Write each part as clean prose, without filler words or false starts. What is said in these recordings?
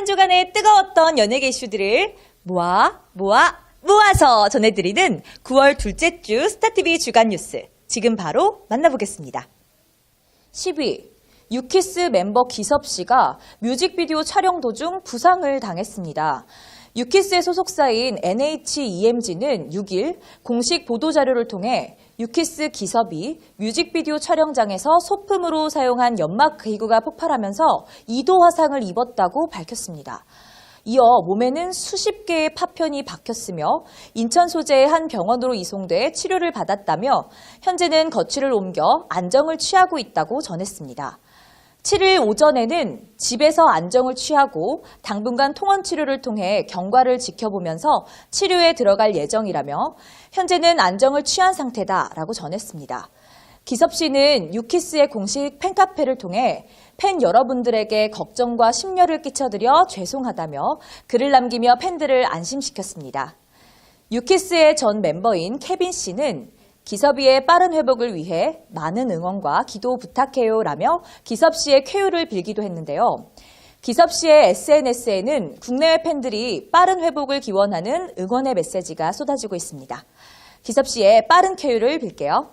한 주간의 뜨거웠던 연예계 이슈들을 모아서 전해드리는 9월 둘째 주 스타TV 주간 뉴스. 지금 바로 만나보겠습니다. 10위, 유키스 멤버 기섭 씨가 뮤직비디오 촬영 도중 부상을 당했습니다. 유키스의 소속사인 NHEMG는 6일 공식 보도자료를 통해 유키스 기섭이 뮤직비디오 촬영장에서 소품으로 사용한 연막 기구가 폭발하면서 2도 화상을 입었다고 밝혔습니다. 이어 몸에는 수십 개의 파편이 박혔으며 인천 소재의 한 병원으로 이송돼 치료를 받았다며 현재는 거취를 옮겨 안정을 취하고 있다고 전했습니다. 7일 오전에는 집에서 안정을 취하고 당분간 통원 치료를 통해 경과를 지켜보면서 치료에 들어갈 예정이라며 현재는 안정을 취한 상태다라고 전했습니다. 기섭 씨는 유키스의 공식 팬카페를 통해 팬 여러분들에게 걱정과 심려를 끼쳐드려 죄송하다며 글을 남기며 팬들을 안심시켰습니다. 유키스의 전 멤버인 케빈 씨는 기섭이의 빠른 회복을 위해 많은 응원과 기도 부탁해요라며 기섭 씨의 쾌유를 빌기도 했는데요. 기섭 씨의 SNS에는 국내외 팬들이 빠른 회복을 기원하는 응원의 메시지가 쏟아지고 있습니다. 기섭 씨의 빠른 쾌유를 빌게요.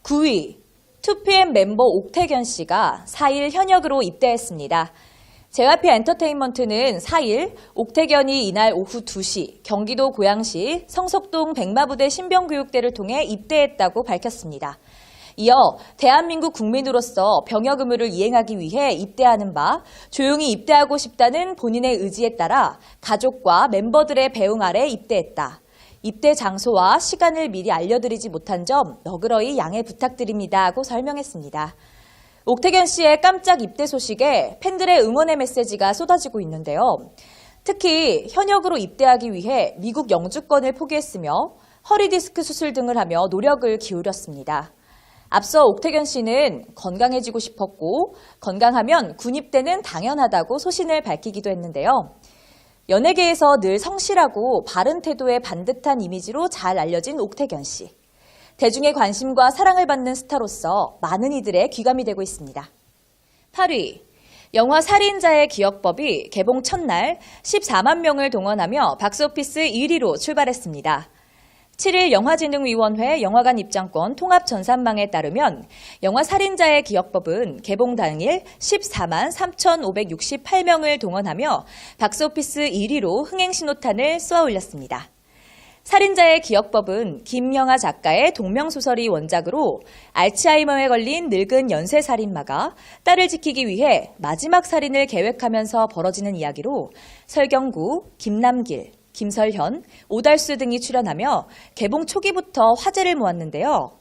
9위, 2PM 멤버 옥태견 씨가 4일 현역으로 입대했습니다. JYP 엔터테인먼트는 4일 옥태견이 이날 오후 2시 경기도 고양시 성석동 백마부대 신병교육대를 통해 입대했다고 밝혔습니다. 이어 대한민국 국민으로서 병역 의무를 이행하기 위해 입대하는 바 조용히 입대하고 싶다는 본인의 의지에 따라 가족과 멤버들의 배웅 아래 입대했다. 입대 장소와 시간을 미리 알려드리지 못한 점 너그러이 양해 부탁드립니다 하고 설명했습니다. 옥태견 씨의 깜짝 입대 소식에 팬들의 응원의 메시지가 쏟아지고 있는데요. 특히 현역으로 입대하기 위해 미국 영주권을 포기했으며 허리디스크 수술 등을 하며 노력을 기울였습니다. 앞서 옥태견 씨는 건강해지고 싶었고 건강하면 군입대는 당연하다고 소신을 밝히기도 했는데요. 연예계에서 늘 성실하고 바른 태도의 반듯한 이미지로 잘 알려진 옥태견 씨. 대중의 관심과 사랑을 받는 스타로서 많은 이들의 귀감이 되고 있습니다. 8위, 영화 살인자의 기억법이 개봉 첫날 14만 명을 동원하며 박스오피스 1위로 출발했습니다. 7일 영화진흥위원회 영화관 입장권 통합 전산망에 따르면 영화 살인자의 기억법은 개봉 당일 14만 3,568명을 동원하며 박스오피스 1위로 흥행신호탄을 쏘아 올렸습니다. 살인자의 기억법은 김영하 작가의 동명소설이 원작으로 알츠하이머에 걸린 늙은 연쇄살인마가 딸을 지키기 위해 마지막 살인을 계획하면서 벌어지는 이야기로 설경구, 김남길, 김설현, 오달수 등이 출연하며 개봉 초기부터 화제를 모았는데요.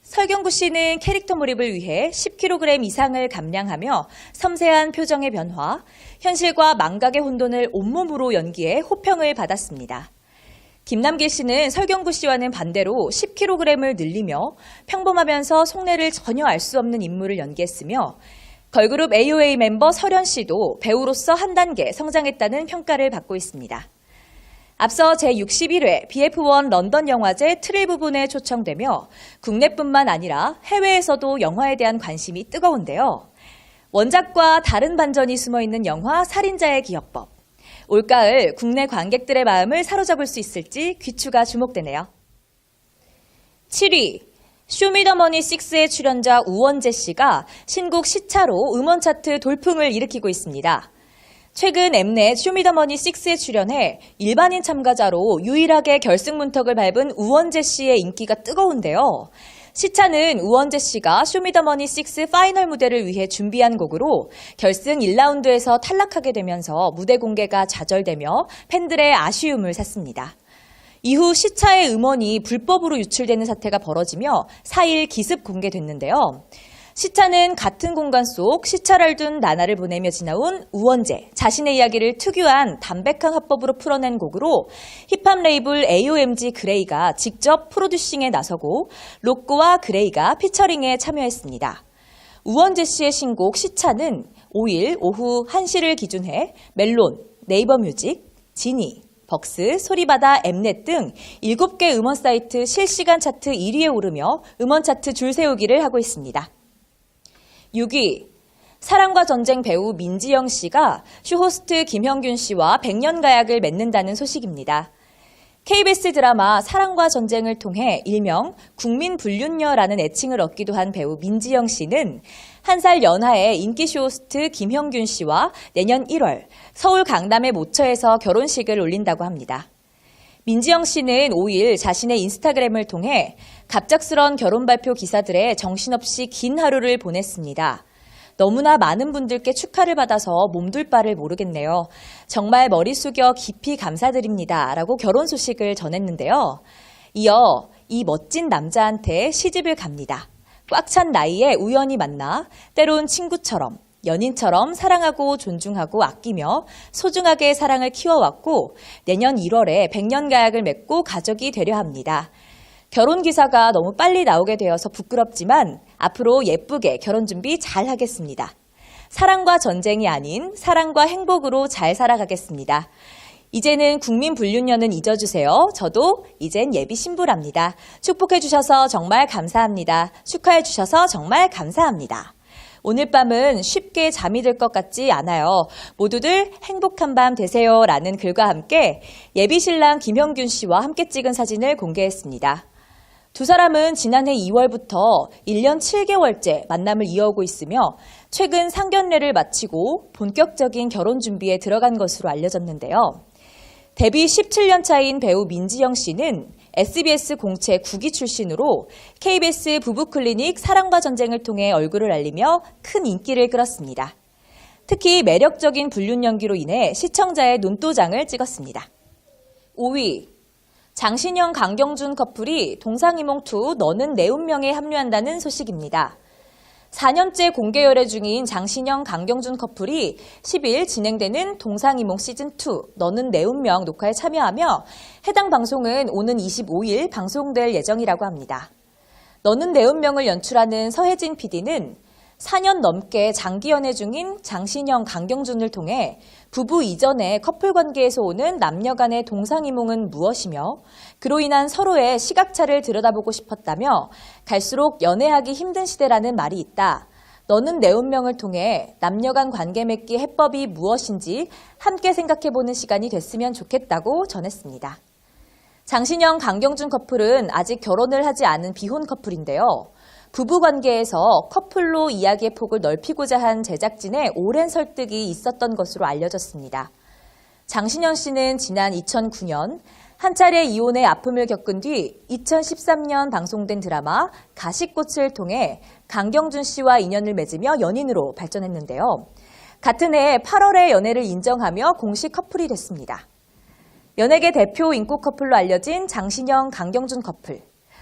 설경구 씨는 캐릭터 몰입을 위해 10kg 이상을 감량하며 섬세한 표정의 변화, 현실과 망각의 혼돈을 온몸으로 연기해 호평을 받았습니다. 김남길 씨는 설경구 씨와는 반대로 10kg을 늘리며 평범하면서 속내를 전혀 알 수 없는 인물을 연기했으며 걸그룹 AOA 멤버 설현 씨도 배우로서 한 단계 성장했다는 평가를 받고 있습니다. 앞서 제61회 BF1 런던 영화제 트릴 부분에 초청되며 국내뿐만 아니라 해외에서도 영화에 대한 관심이 뜨거운데요. 원작과 다른 반전이 숨어있는 영화 살인자의 기억법. 올가을 국내 관객들의 마음을 사로잡을 수 있을지 귀추가 주목되네요. 7위, 쇼미더머니6의 출연자 우원재 씨가 신곡 시차로 음원 차트 돌풍을 일으키고 있습니다. 최근 엠넷 쇼미더머니6에 출연해 일반인 참가자로 유일하게 결승 문턱을 밟은 우원재 씨의 인기가 뜨거운데요. 시차는 우원재 씨가 쇼미더머니6 파이널 무대를 위해 준비한 곡으로 결승 1라운드에서 탈락하게 되면서 무대 공개가 좌절되며 팬들의 아쉬움을 샀습니다. 이후 시차의 음원이 불법으로 유출되는 사태가 벌어지며 4일 기습 공개됐는데요. 시차는 같은 공간 속 시차를 둔 나날을 보내며 지나온 우원재, 자신의 이야기를 특유한 담백한 화법으로 풀어낸 곡으로 힙합 레이블 AOMG 그레이가 직접 프로듀싱에 나서고 로꼬와 그레이가 피처링에 참여했습니다. 우원재 씨의 신곡 시차는 5일 오후 1시를 기준해 멜론, 네이버 뮤직, 지니, 벅스, 소리바다, 엠넷 등 7개 음원 사이트 실시간 차트 1위에 오르며 음원 차트 줄 세우기를 하고 있습니다. 6위, 사랑과 전쟁 배우 민지영 씨가 쇼호스트 김형균 씨와 100년 가약을 맺는다는 소식입니다. KBS 드라마 사랑과 전쟁을 통해 일명 국민불륜녀라는 애칭을 얻기도 한 배우 민지영 씨는 1살 연하의 인기 쇼호스트 김형균 씨와 내년 1월 서울 강남의 모처에서 결혼식을 올린다고 합니다. 민지영 씨는 5일 자신의 인스타그램을 통해 갑작스런 결혼 발표 기사들에 정신없이 긴 하루를 보냈습니다. 너무나 많은 분들께 축하를 받아서 몸둘 바를 모르겠네요. 정말 머리 숙여 깊이 감사드립니다. 라고 결혼 소식을 전했는데요. 이어 이 멋진 남자한테 시집을 갑니다. 꽉 찬 나이에 우연히 만나 때론 친구처럼 연인처럼 사랑하고 존중하고 아끼며 소중하게 사랑을 키워왔고 내년 1월에 100년 가약을 맺고 가족이 되려 합니다. 결혼 기사가 너무 빨리 나오게 되어서 부끄럽지만 앞으로 예쁘게 결혼 준비 잘 하겠습니다. 사랑과 전쟁이 아닌 사랑과 행복으로 잘 살아가겠습니다. 이제는 국민불륜녀는 잊어주세요. 저도 이젠 예비 신부랍니다. 축복해 주셔서 정말 감사합니다. 축하해 주셔서 정말 감사합니다. 오늘 밤은 쉽게 잠이 들 것 같지 않아요. 모두들 행복한 밤 되세요. 라는 글과 함께 예비 신랑 김형균 씨와 함께 찍은 사진을 공개했습니다. 두 사람은 지난해 2월부터 1년 7개월째 만남을 이어오고 있으며 최근 상견례를 마치고 본격적인 결혼 준비에 들어간 것으로 알려졌는데요. 데뷔 17년 차인 배우 민지영 씨는 SBS 공채 9기 출신으로 KBS 부부클리닉 사랑과 전쟁을 통해 얼굴을 알리며 큰 인기를 끌었습니다. 특히 매력적인 불륜 연기로 인해 시청자의 눈도장을 찍었습니다. 5위, 장신영 강경준 커플이 동상이몽2 너는 내 운명에 합류한다는 소식입니다. 4년째 공개 열애 중인 장신영 강경준 커플이 10일 진행되는 동상이몽 시즌2 너는 내 운명 녹화에 참여하며 해당 방송은 오는 25일 방송될 예정이라고 합니다. 너는 내 운명을 연출하는 서혜진 PD는 4년 넘게 장기 연애 중인 장신영 강경준을 통해 부부 이전의 커플 관계에서 오는 남녀 간의 동상이몽은 무엇이며 그로 인한 서로의 시각차를 들여다보고 싶었다며 갈수록 연애하기 힘든 시대라는 말이 있다. 너는 내 운명을 통해 남녀 간 관계 맺기 해법이 무엇인지 함께 생각해보는 시간이 됐으면 좋겠다고 전했습니다. 장신영 강경준 커플은 아직 결혼을 하지 않은 비혼 커플인데요. 부부관계에서 커플로 이야기의 폭을 넓히고자 한 제작진의 오랜 설득이 있었던 것으로 알려졌습니다. 장신영 씨는 지난 2009년 한 차례 이혼의 아픔을 겪은 뒤 2013년 방송된 드라마 가시꽃을 통해 강경준 씨와 인연을 맺으며 연인으로 발전했는데요. 같은 해 8월에 연애를 인정하며 공식 커플이 됐습니다. 연예계 대표 인기 커플로 알려진 장신영 강경준 커플.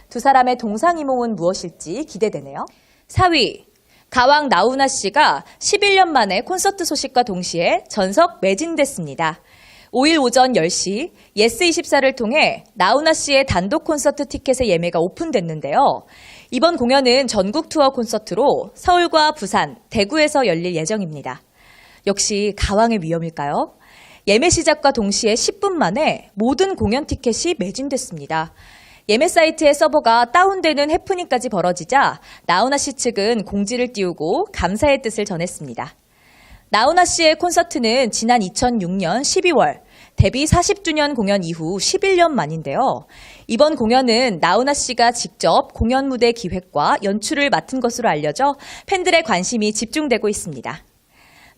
두 사람의 동상이몽은 무엇일지 기대되네요. 4위, 가왕 나훈아 씨가 11년 만에 콘서트 소식과 동시에 전석 매진됐습니다. 5일 오전 10시 예스24를 통해 나훈아 씨의 단독 콘서트 티켓의 예매가 오픈됐는데요. 이번 공연은 전국 투어 콘서트로 서울과 부산, 대구에서 열릴 예정입니다. 역시 가왕의 위엄일까요? 예매 시작과 동시에 10분 만에 모든 공연 티켓이 매진됐습니다. 예매 사이트의 서버가 다운되는 해프닝까지 벌어지자 나훈아 씨 측은 공지를 띄우고 감사의 뜻을 전했습니다. 나훈아 씨의 콘서트는 지난 2006년 12월 데뷔 40주년 공연 이후 11년 만인데요. 이번 공연은 나훈아 씨가 직접 공연 무대 기획과 연출을 맡은 것으로 알려져 팬들의 관심이 집중되고 있습니다.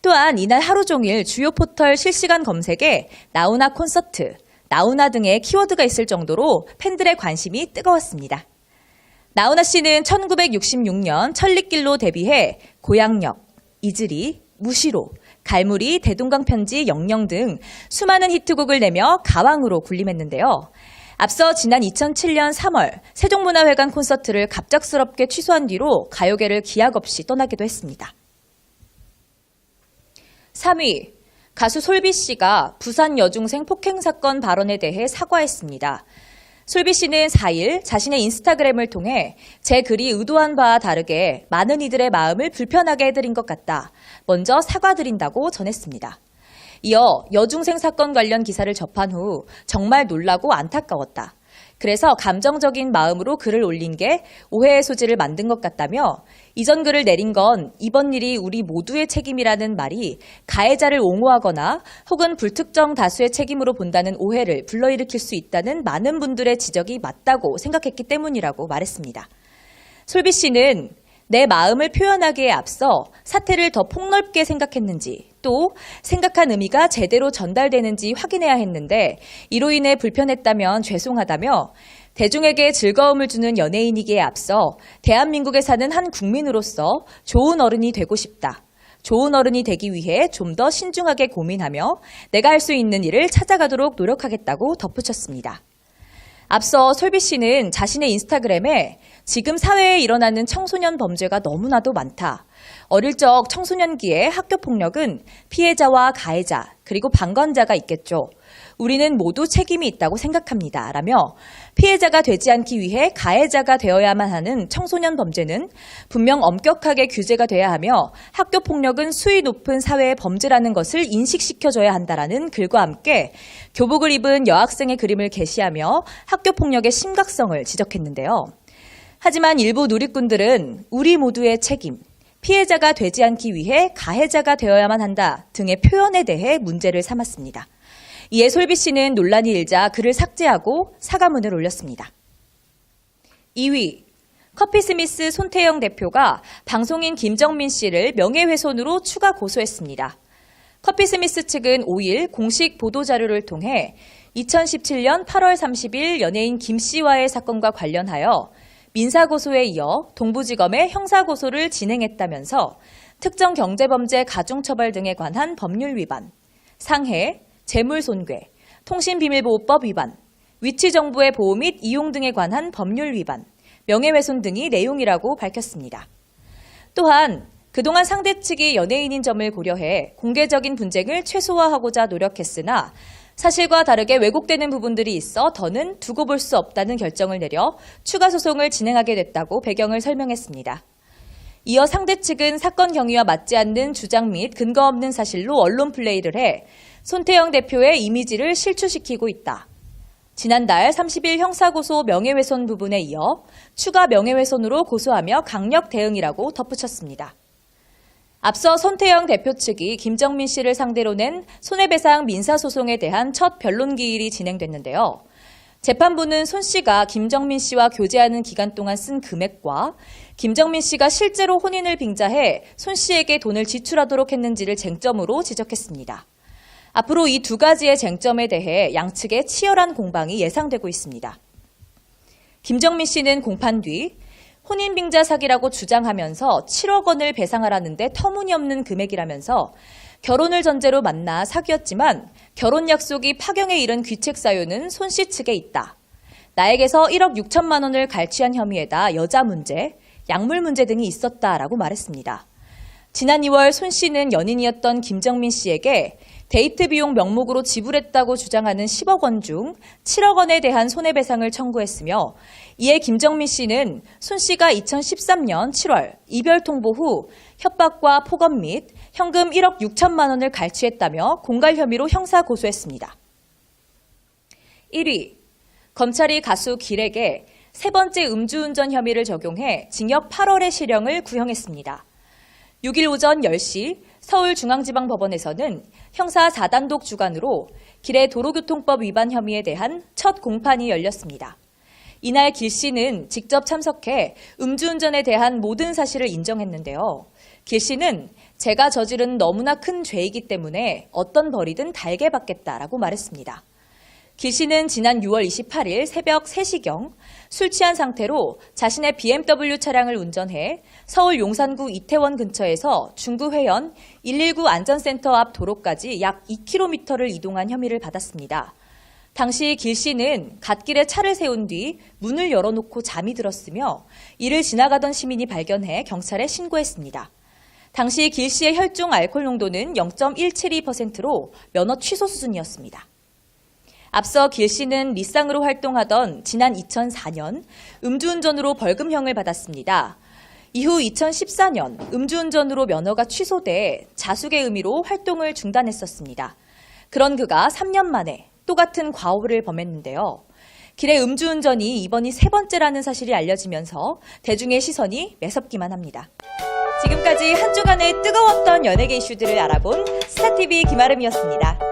또한 이날 하루 종일 주요 포털 실시간 검색에 나훈아 콘서트, 나훈아 등의 키워드가 있을 정도로 팬들의 관심이 뜨거웠습니다. 나훈아 씨는 1966년 천리길로 데뷔해 고향역, 이즈리, 무시로, 갈무리, 대동강 편지, 영영 등 수많은 히트곡을 내며 가왕으로 군림했는데요. 앞서 지난 2007년 3월 세종문화회관 콘서트를 갑작스럽게 취소한 뒤로 가요계를 기약 없이 떠나기도 했습니다. 3위, 가수 솔비 씨가 부산 여중생 폭행 사건 발언에 대해 사과했습니다. 솔비 씨는 4일 자신의 인스타그램을 통해 제 글이 의도한 바와 다르게 많은 이들의 마음을 불편하게 해드린 것 같다. 먼저 사과드린다고 전했습니다. 이어 여중생 사건 관련 기사를 접한 후 정말 놀라고 안타까웠다. 그래서 감정적인 마음으로 글을 올린 게 오해의 소지를 만든 것 같다며 이전 글을 내린 건 이번 일이 우리 모두의 책임이라는 말이 가해자를 옹호하거나 혹은 불특정 다수의 책임으로 본다는 오해를 불러일으킬 수 있다는 많은 분들의 지적이 맞다고 생각했기 때문이라고 말했습니다. 솔비 씨는 내 마음을 표현하기에 앞서 사태를 더 폭넓게 생각했는지 또 생각한 의미가 제대로 전달되는지 확인해야 했는데 이로 인해 불편했다면 죄송하다며 대중에게 즐거움을 주는 연예인이기에 앞서 대한민국에 사는 한 국민으로서 좋은 어른이 되고 싶다. 좋은 어른이 되기 위해 좀 더 신중하게 고민하며 내가 할 수 있는 일을 찾아가도록 노력하겠다고 덧붙였습니다. 앞서 솔비 씨는 자신의 인스타그램에 지금 사회에 일어나는 청소년 범죄가 너무나도 많다. 어릴 적 청소년기에 학교폭력은 피해자와 가해자 그리고 방관자가 있겠죠. 우리는 모두 책임이 있다고 생각합니다. 라며 피해자가 되지 않기 위해 가해자가 되어야만 하는 청소년 범죄는 분명 엄격하게 규제가 돼야 하며 학교폭력은 수위 높은 사회의 범죄라는 것을 인식시켜줘야 한다라는 글과 함께 교복을 입은 여학생의 그림을 게시하며 학교폭력의 심각성을 지적했는데요. 하지만 일부 누리꾼들은 우리 모두의 책임, 피해자가 되지 않기 위해 가해자가 되어야만 한다 등의 표현에 대해 문제를 삼았습니다. 이에 솔비 씨는 논란이 일자 글을 삭제하고 사과문을 올렸습니다. 2위, 커피스미스 손태영 대표가 방송인 김정민 씨를 명예훼손으로 추가 고소했습니다. 커피스미스 측은 5일 공식 보도자료를 통해 2017년 8월 30일 연예인 김 씨와의 사건과 관련하여 민사고소에 이어 동부지검에 형사고소를 진행했다면서 특정 경제범죄 가중처벌 등에 관한 법률 위반, 상해, 재물손괴, 통신비밀보호법 위반, 위치정보의 보호 및 이용 등에 관한 법률 위반, 명예훼손 등이 내용이라고 밝혔습니다. 또한 그동안 상대 측이 연예인인 점을 고려해 공개적인 분쟁을 최소화하고자 노력했으나 사실과 다르게 왜곡되는 부분들이 있어 더는 두고 볼 수 없다는 결정을 내려 추가 소송을 진행하게 됐다고 배경을 설명했습니다. 이어 상대 측은 사건 경위와 맞지 않는 주장 및 근거 없는 사실로 언론 플레이를 해 손태영 대표의 이미지를 실추시키고 있다. 지난달 30일 형사고소 명예훼손 부분에 이어 추가 명예훼손으로 고소하며 강력 대응이라고 덧붙였습니다. 앞서 손태영 대표 측이 김정민 씨를 상대로 낸 손해배상 민사소송에 대한 첫 변론 기일이 진행됐는데요. 재판부는 손 씨가 김정민 씨와 교제하는 기간 동안 쓴 금액과 김정민 씨가 실제로 혼인을 빙자해 손 씨에게 돈을 지출하도록 했는지를 쟁점으로 지적했습니다. 앞으로 이 두 가지의 쟁점에 대해 양측의 치열한 공방이 예상되고 있습니다. 김정민 씨는 공판 뒤 혼인빙자 사기라고 주장하면서 7억 원을 배상하라는데 터무니없는 금액이라면서 결혼을 전제로 만나 사귀었지만 결혼 약속이 파경에 이른 귀책 사유는 손 씨 측에 있다. 나에게서 1억 6천만 원을 갈취한 혐의에다 여자 문제, 약물 문제 등이 있었다라고 말했습니다. 지난 2월 손 씨는 연인이었던 김정민 씨에게 데이트 비용 명목으로 지불했다고 주장하는 10억 원 중 7억 원에 대한 손해배상을 청구했으며 이에 김정민 씨는 손 씨가 2013년 7월 이별 통보 후 협박과 폭언 및 현금 1억 6천만 원을 갈취했다며 공갈 혐의로 형사 고소했습니다. 1위, 검찰이 가수 길에게 세 번째 음주운전 혐의를 적용해 징역 8월의 실형을 구형했습니다. 6일 오전 10시 서울중앙지방법원에서는 형사 4단독 주관으로 길의 도로교통법 위반 혐의에 대한 첫 공판이 열렸습니다. 이날 길 씨는 직접 참석해 음주운전에 대한 모든 사실을 인정했는데요. 길 씨는 제가 저지른 너무나 큰 죄이기 때문에 어떤 벌이든 달게 받겠다라고 말했습니다. 길 씨는 지난 6월 28일 새벽 3시경 술 취한 상태로 자신의 BMW 차량을 운전해 서울 용산구 이태원 근처에서 중구 회원 119 안전센터 앞 도로까지 약 2km를 이동한 혐의를 받았습니다. 당시 길 씨는 갓길에 차를 세운 뒤 문을 열어놓고 잠이 들었으며 이를 지나가던 시민이 발견해 경찰에 신고했습니다. 당시 길 씨의 혈중 알코올 농도는 0.172%로 면허 취소 수준이었습니다. 앞서 길 씨는 리쌍으로 활동하던 지난 2004년 음주운전으로 벌금형을 받았습니다. 이후 2014년 음주운전으로 면허가 취소돼 자숙의 의미로 활동을 중단했었습니다. 그런 그가 3년 만에 똑같은 과오를 범했는데요. 길에 음주운전이 이번이 세 번째라는 사실이 알려지면서 대중의 시선이 매섭기만 합니다. 지금까지 한 주간의 뜨거웠던 연예계 이슈들을 알아본 스타TV 김아름이었습니다.